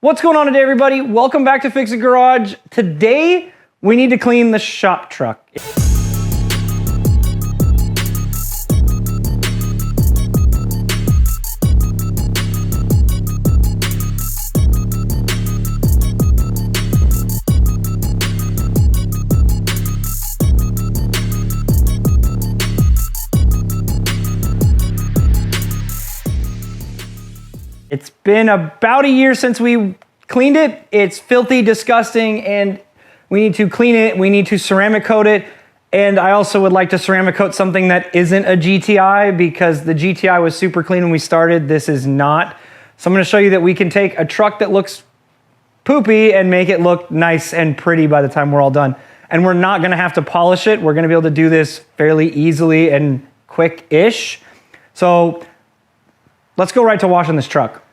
What's going on today, everybody? Welcome back to Fix It Garage. Today, we need to clean the shop truck. It's been about a year since we cleaned it. It's filthy, disgusting, and we need to clean it. We need to ceramic coat it. And I also would like to ceramic coat something that isn't a GTI because the GTI was super clean when we started. This is not. So I'm gonna show you that we can take a truck that looks poopy and make it look nice and pretty by the time we're all done. And we're not gonna have to polish it. We're gonna be able to do this fairly easily and quick-ish. So let's go right to washing this truck.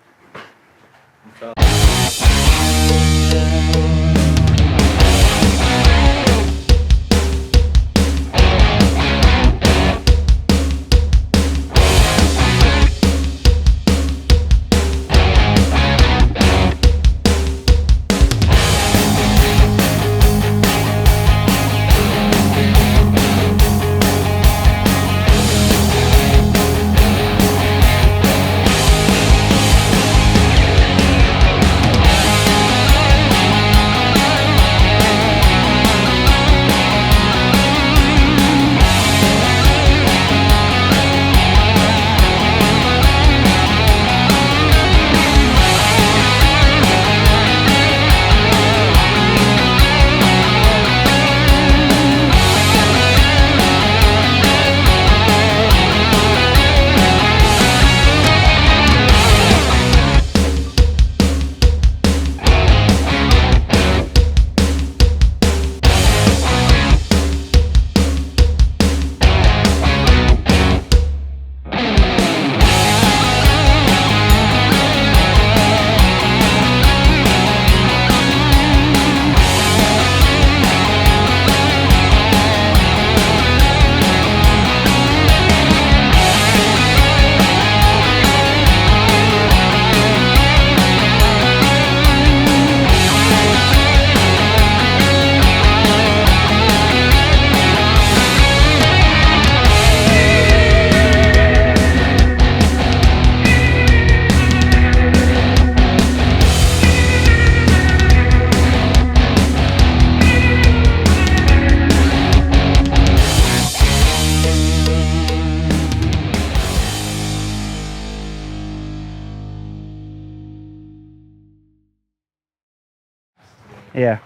Yeah.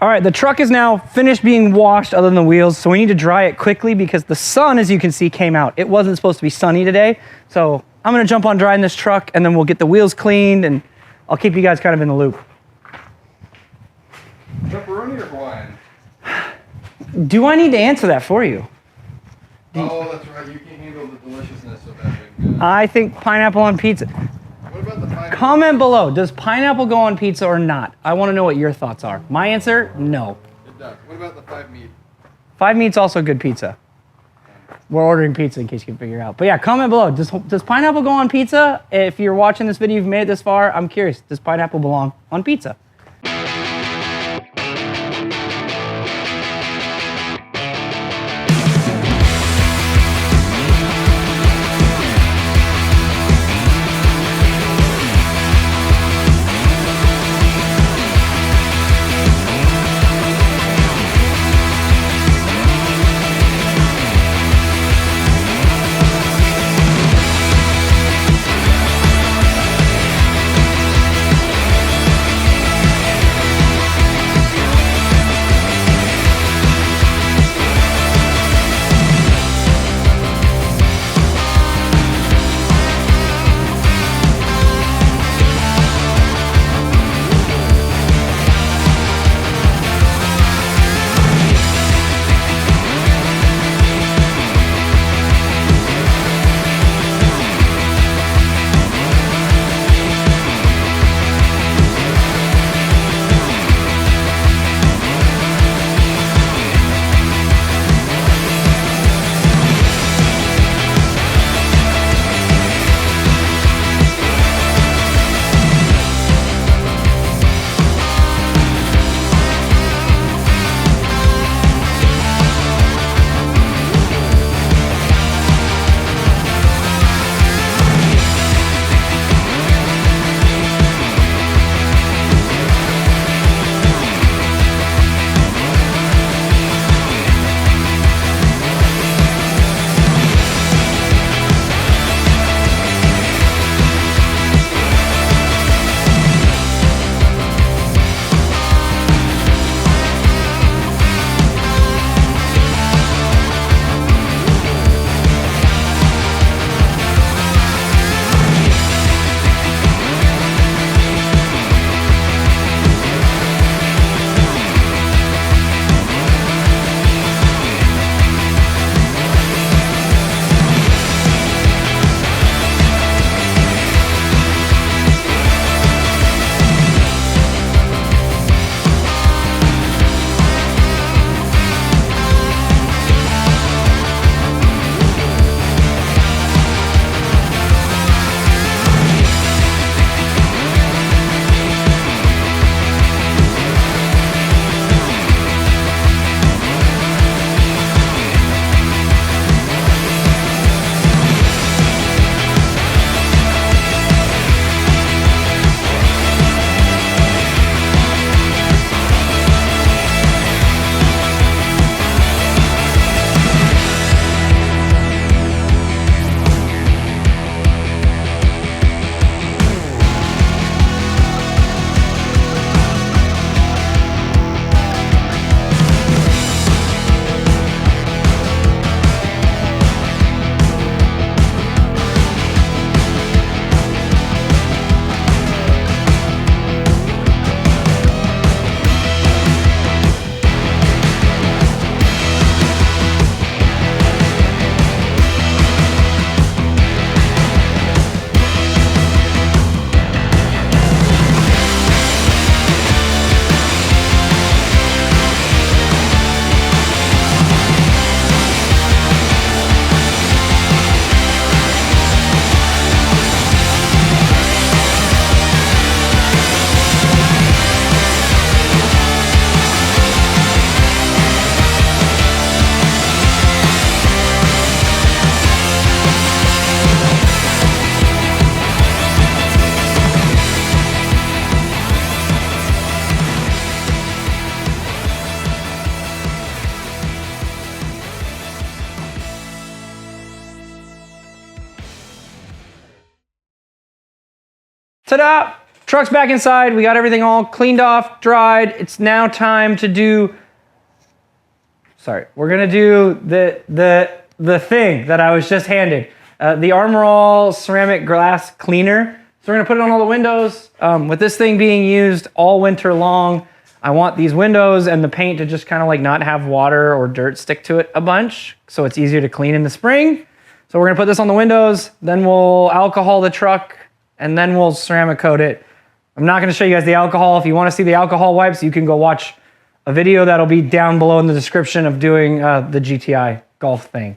All right, the truck is now finished being washed other than the wheels, so we need to dry it quickly because the sun, as you can see, came out. It wasn't supposed to be sunny today, so I'm gonna jump on drying this truck and then we'll get the wheels cleaned and I'll keep you guys kind of in the loop. Pepperoni or Hawaiian? Do I need to answer that for you? Oh, that's right. You can't handle the deliciousness of that. I think pineapple on pizza. What about the pineapple? Comment below, does pineapple go on pizza or not? I wanna know what your thoughts are. My answer, no. It does. What about the 5 meat? 5 meat's also good pizza. We're ordering pizza in case you can figure it out. But yeah, comment below. Does pineapple go on pizza? If you're watching this video, you've made it this far, I'm curious. Does pineapple belong on pizza? ta-da! Truck's back inside. We got everything all cleaned off, dried. It's now time to do, we're gonna do the thing that I was just handed. The Armor All ceramic glass cleaner. So we're gonna put it on all the windows. With this thing being used all winter long, I want these windows and the paint to just kind of like not have water or dirt stick to it a bunch, so it's easier to clean in the spring. So we're gonna put this on the windows, then we'll alcohol the truck, and then we'll ceramic coat it. I'm not gonna show you guys the alcohol. If you wanna see the alcohol wipes, you can go watch a video that'll be down below in the description of doing the GTI golf thing.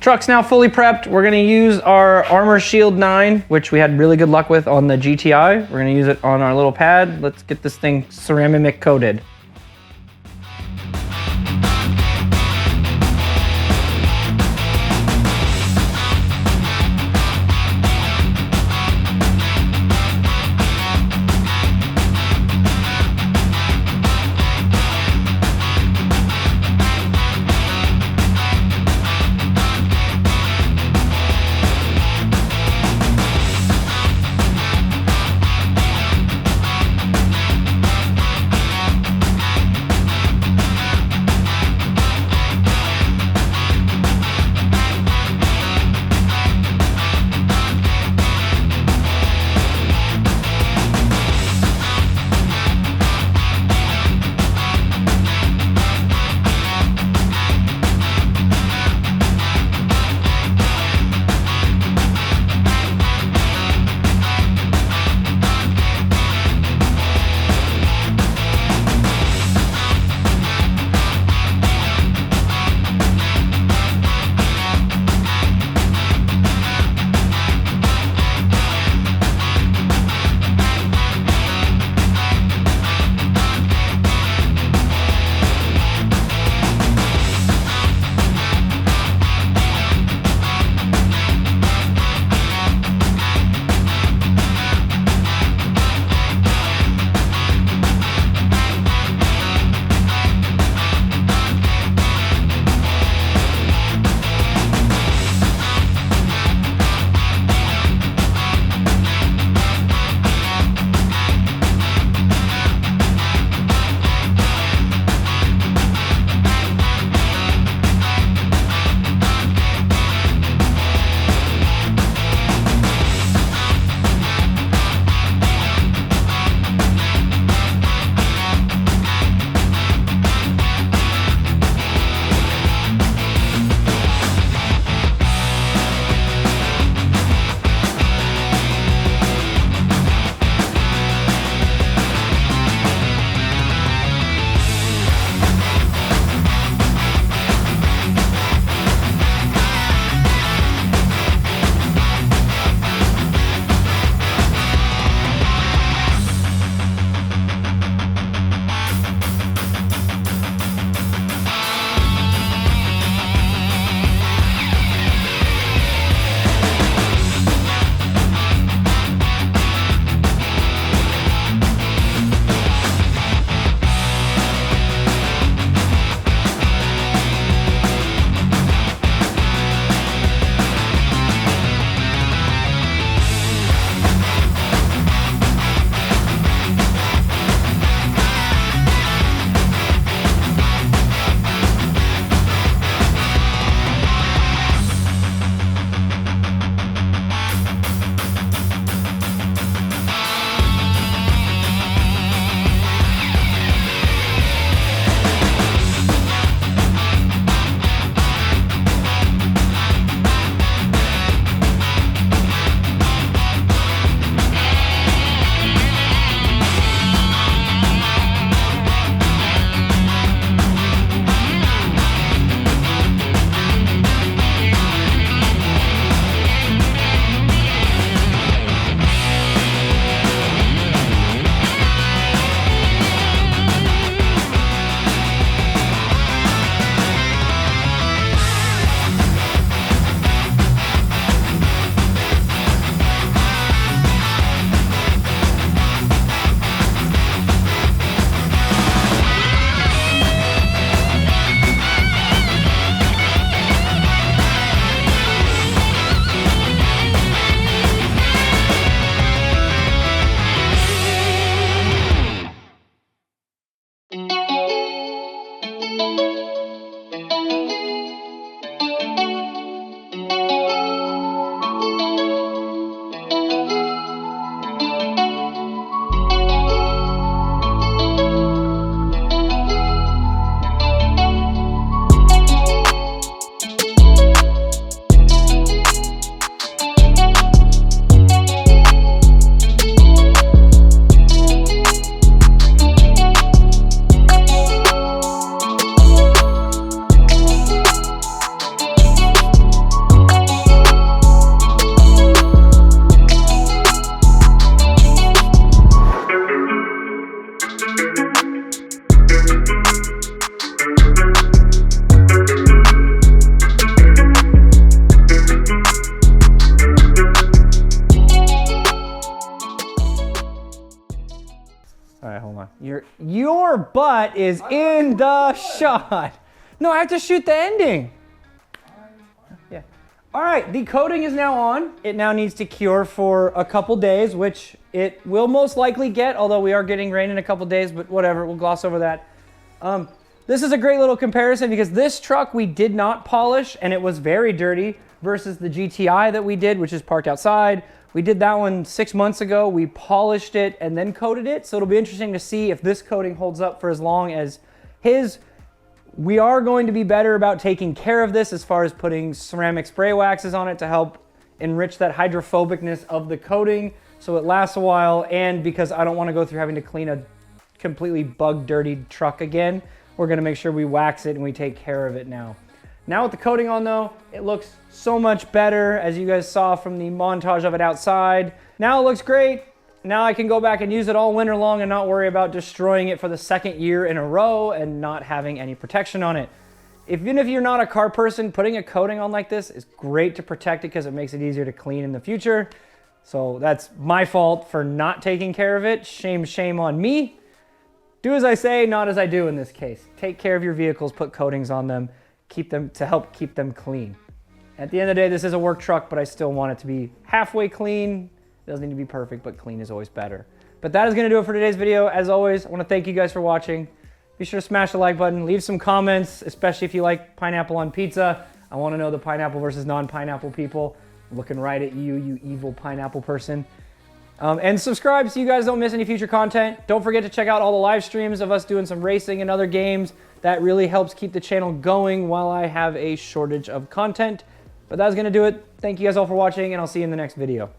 Truck's now fully prepped. We're gonna use our Armor Shield 9, which we had really good luck with on the GTI. We're gonna use it on our little pad. Let's get this thing ceramic coated. Your butt is in the shot. No, I have to shoot the ending. Yeah. All right, the coating is now on. It now needs to cure for a couple days, which it will most likely get, although we are getting rain in a couple days, but whatever, we'll gloss over that. This is a great little comparison because this truck we did not polish and it was very dirty versus the GTI that we did, which is parked outside. We did that one 6 months ago. We polished it and then coated it. So it'll be interesting to see if this coating holds up for as long as his. We are going to be better about taking care of this as far as putting ceramic spray waxes on it to help enrich that hydrophobicness of the coating so it lasts a while, and because I don't want to go through having to clean a completely bug dirtied truck again, we're going to make sure we wax it and we take care of it now. Now with the coating on though, it looks so much better, as you guys saw from the montage of it outside. Now it looks great. Now I can go back and use it all winter long and not worry about destroying it for the second year in a row and not having any protection on it. Even if you're not a car person, putting a coating on like this is great to protect it because it makes it easier to clean in the future. So that's my fault for not taking care of it. Shame, shame on me. Do as I say, not as I do in this case. Take care of your vehicles, put coatings on them. Keep them to help keep them clean. At the end of the day, this is a work truck, but I still want it to be halfway clean. It doesn't need to be perfect, but clean is always better. But that is going to do it for today's video. As always, I want to thank you guys for watching. Be sure to smash the like button, leave some comments, especially if you like pineapple on pizza. I want to know the pineapple versus non-pineapple people. I'm looking right at you, you evil pineapple person. And subscribe so you guys don't miss any future content. Don't forget to check out all the live streams of us doing some racing and other games. That really helps keep the channel going while I have a shortage of content. But that's going to do it. Thank you guys all for watching, and I'll see you in the next video.